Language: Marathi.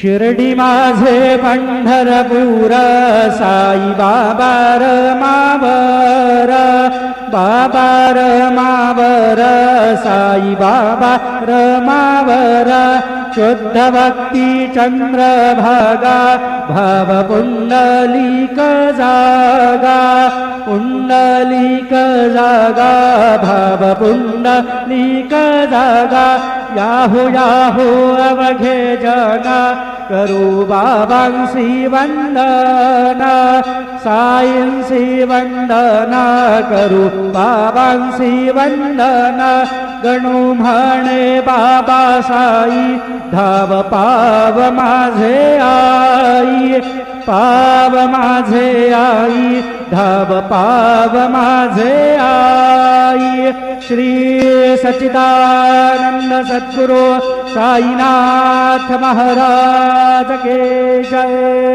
शिर्डी माझे पंढरपूर साई बाबा रमावर बाबा रमावर साई बाबा रमावर शुद्ध भक्ती चंद्रभागा भाव पुंडलिक जागा पुंडलिक जागा भाव पुंडलिक जागा याहू याहू अवघे जना करू बाबांसी वंदना साईंसी वंदना करू बाबांसी वंदना गणू म्हणे बाबा साई धाव पाव माझे आई पाव माझे आई धाव पाव माझे आई श्री सच्चिदानंद सद्गुरु साईनाथ महाराज के जय।